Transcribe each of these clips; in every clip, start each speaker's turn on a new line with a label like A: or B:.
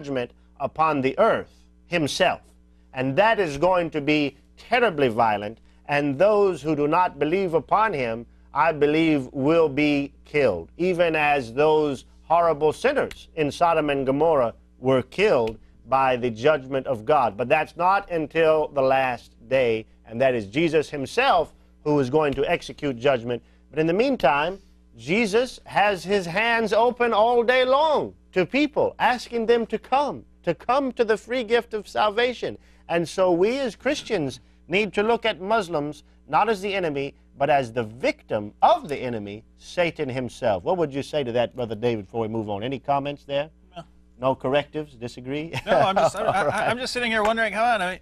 A: judgment upon the earth himself. And that is going to be terribly violent, and those who do not believe upon him, I believe, will be killed, even as those horrible sinners in Sodom and Gomorrah were killed by the judgment of God. But that's not until the last day, and that is Jesus himself who is going to execute judgment. But in the meantime, Jesus has his hands open all day long to people, asking them to come to the free gift of salvation. And so we as Christians need to look at Muslims not as the enemy, but as the victim of the enemy, Satan himself. What would you say to that, Brother David, before we move on? Any comments there? No. No correctives? Disagree?
B: No, I'm just sitting here wondering, come on, I mean,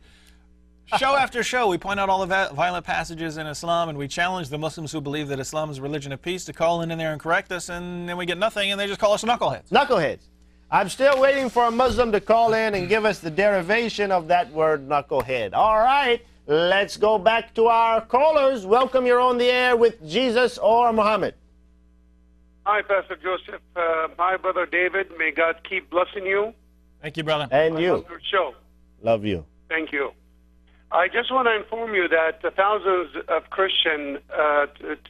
B: show after show, we point out all the violent passages in Islam, and we challenge the Muslims who believe that Islam is a religion of peace to call in there and correct us, and then we get nothing, and they just call us knuckleheads.
A: Knuckleheads. I'm still waiting for a Muslim to call in and give us the derivation of that word knucklehead. All right, let's go back to our callers. Welcome, you're on the air with Jesus or Muhammad.
C: Hi, Pastor Joseph. Hi, Brother David. May God keep blessing you.
B: Thank you, brother.
A: And you.
C: I love your show.
A: Love you.
C: Thank you. I just want to inform you that thousands of Christians,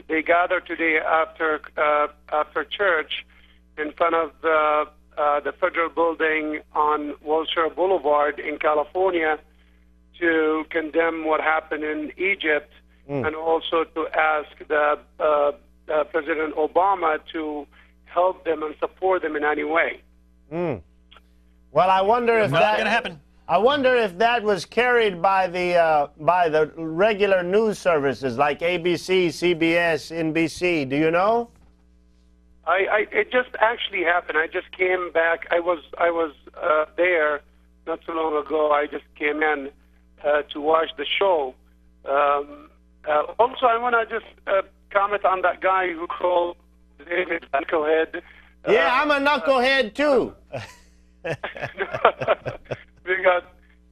C: they gather today after church in front of the federal building on Wilshire Boulevard in California to condemn what happened in Egypt and also to ask President Obama to help them and support them in any way.
A: Well, I wonder if
B: that's going to happen.
A: I wonder if that was carried by the regular news services like ABC, CBS, NBC. Do you know?
C: It just actually happened. I just came back. I was there not too long ago. I just came in to watch the show. Also, I want to just comment on that guy who called David knucklehead.
A: Yeah, I'm a knucklehead too.
C: May God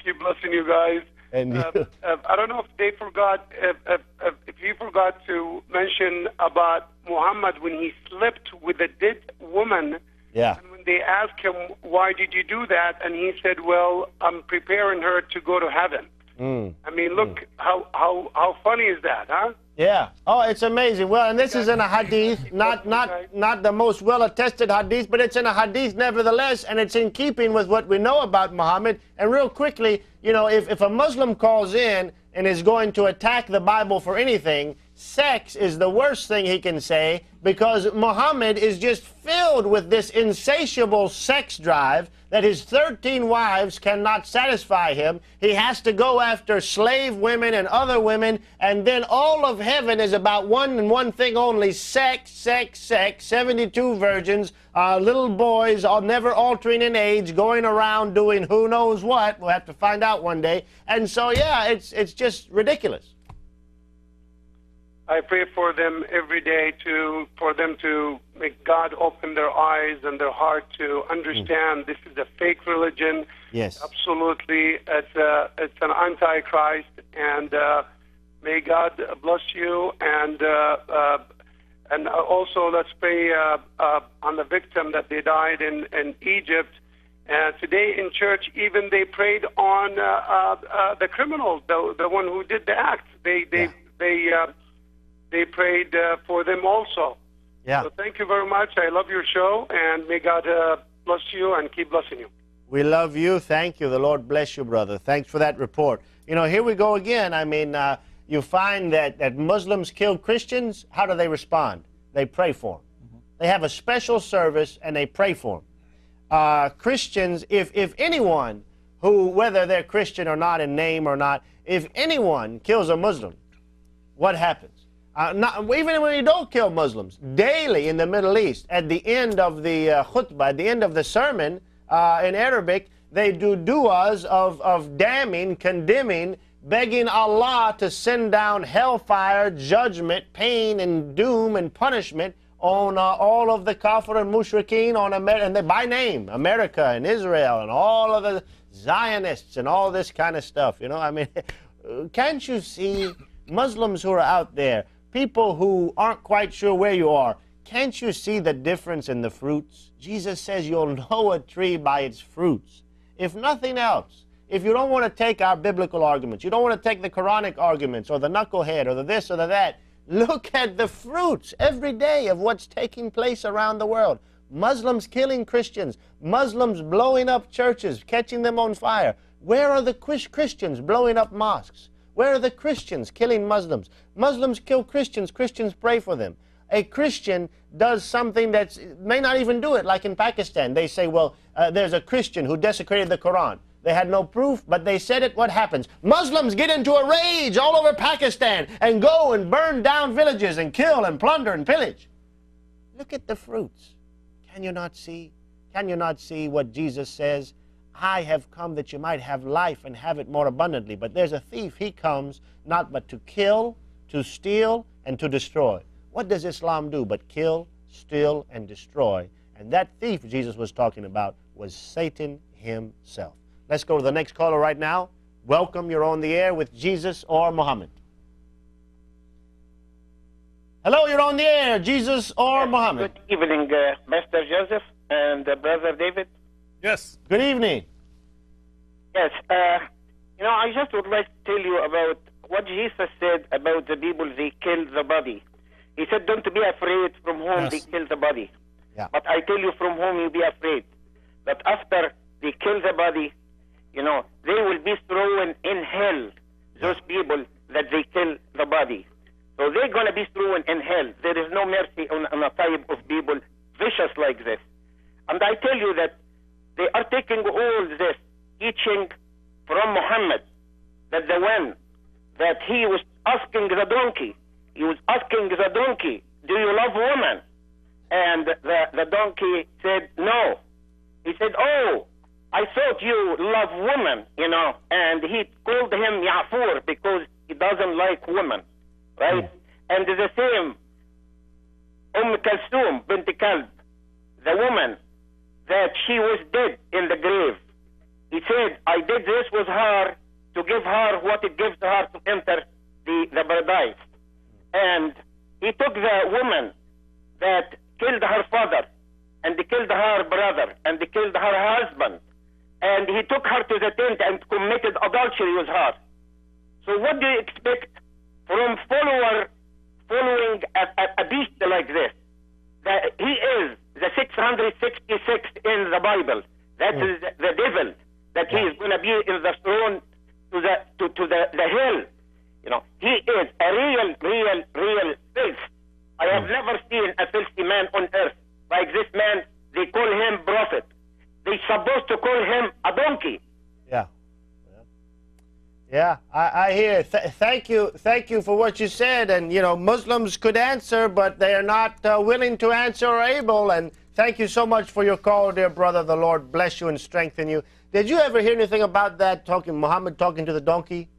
C: keep blessing you guys.
A: And you.
C: I don't know if they forgot, if he forgot to mention about Muhammad when he slept with a dead woman.
A: Yeah.
C: And when they asked him, why did you do that? And he said, well, I'm preparing her to go to heaven. I mean, look, how funny is that, huh?
A: Yeah. Oh, it's amazing. Well, and this is in a hadith, not the most well-attested hadith, but it's in a hadith nevertheless, and it's in keeping with what we know about Muhammad. And real quickly, you know, if a Muslim calls in and is going to attack the Bible for anything, sex is the worst thing he can say, because Muhammad is just filled with this insatiable sex drive that his 13 wives cannot satisfy him. He has to go after slave women and other women, and then all of heaven is about one and one thing only: sex, sex, sex. 72 virgins, little boys, all never altering in age, going around doing who knows what. We'll have to find out one day. And so, yeah, it's just ridiculous.
C: I pray for them every day for them to make God open their eyes and their heart to understand this is a fake religion.
A: Yes.
C: Absolutely. It's an antichrist, and may God bless you. And also let's pray on the victim that they died in Egypt. Today in church, even they prayed on the criminal, the one who did the act. They prayed for them also.
A: Yeah.
C: So thank you very much. I love your show, and may God bless you and keep blessing you.
A: We love you. Thank you. The Lord bless you, brother. Thanks for that report. You know, here we go again. I mean, you find that Muslims kill Christians. How do they respond? They pray for them. They have a special service, and they pray for them. Christians, if anyone who, whether they're Christian or not in name or not, if anyone kills a Muslim, what happens? Even when you don't kill Muslims, daily in the Middle East, at the end of the khutbah, at the end of the sermon in Arabic, they do du'as of damning, condemning, begging Allah to send down hellfire, judgment, pain, and doom and punishment on all of the kafir and mushrikeen, on America, and by name, America and Israel and all of the Zionists and all this kind of stuff. You know, I mean, can't you see Muslims who are out there, people who aren't quite sure where you are, can't you see the difference in the fruits? Jesus says you'll know a tree by its fruits. if nothing else, if you don't want to take our biblical arguments, you don't want to take the Quranic arguments or the knucklehead or the this or the that, look at the fruits every day of what's taking place around the world. Muslims killing Christians, Muslims blowing up churches, catching them on fire. Where are the Christians blowing up mosques? Where are the Christians killing Muslims? Muslims kill Christians, Christians pray for them. A Christian does something that may not even do it, like in Pakistan. They say, well, there's a Christian who desecrated the Quran. They had no proof, but they said it. What happens? Muslims get into a rage all over Pakistan and go and burn down villages and kill and plunder and pillage. Look at the fruits. Can you not see? Can you not see what Jesus says? I have come that you might have life and have it more abundantly. But there's a thief. He comes not but to kill, to steal, and to destroy. What does Islam do but kill, steal, and destroy? And that thief Jesus was talking about was Satan himself. Let's go to the next caller right now. Welcome, you're on the air with Jesus or Muhammad. Hello, you're on the air, Jesus or Muhammad.
D: Good evening, Mr. Joseph and Brother David.
B: Yes.
A: Good evening.
D: Yes, I just would like to tell you about what Jesus said about the people, they kill the body. He said, don't be afraid from whom they kill the body.
A: Yeah.
D: But I tell you from whom you be afraid. That after they kill the body, they will be thrown in hell, those people that they kill the body. So they're going to be thrown in hell. There is no mercy on a type of people vicious like this. And I tell you that they are taking all this teaching from Muhammad, that the one that he was asking the donkey, he was asking the donkey, do you love women? And the donkey said, no. He said, oh, I thought you love women, and he called him Ya'fur because he doesn't like women, right? And the same, Kulthum bint Kalb, the woman that she was dead in the grave. He said, I did this with her to give her what it gives her to enter the paradise. And he took the woman that killed her father, and they killed her brother, and they killed her husband, and he took her to the tent and committed adultery with her. So what do you expect from following a beast like this? That he is the 666 in the Bible. That is the devil, that he is going to be in the throne to the hell. He is a real filth. I have never seen a filthy man on earth like this man. They call him prophet. They're supposed to call him a donkey.
A: Yeah, I hear. Thank you for what you said. And Muslims could answer, but they are not willing to answer or able. And thank you so much for your call, dear brother. The Lord bless you and strengthen you. Did you ever hear anything about that? Muhammad talking to the donkey?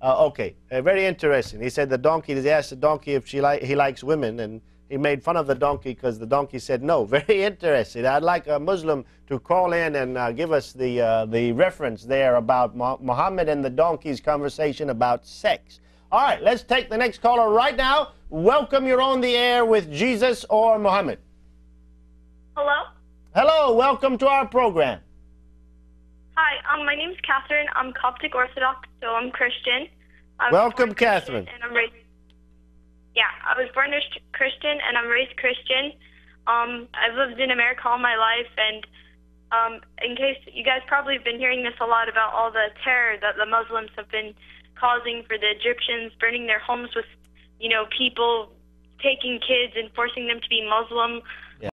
A: Okay, very interesting. He said the donkey. He asked the donkey if he likes women, and he made fun of the donkey because the donkey said no. Very interesting. I'd like a Muslim to call in and give us the reference there about Muhammad and the donkey's conversation about sex. All right, let's take the next caller right now. Welcome, you're on the air with Jesus or Muhammad.
E: Hello?
A: Hello, welcome to our program.
E: Hi, my name's Catherine. I'm Coptic Orthodox, so I'm Christian.
A: Welcome, Catherine.
E: And I'm raised. Yeah, I was born Christian and I'm raised Christian. I've lived in America all my life, and in case you guys probably have been hearing this a lot about all the terror that the Muslims have been causing for the Egyptians, burning their homes with, people taking kids and forcing them to be Muslim,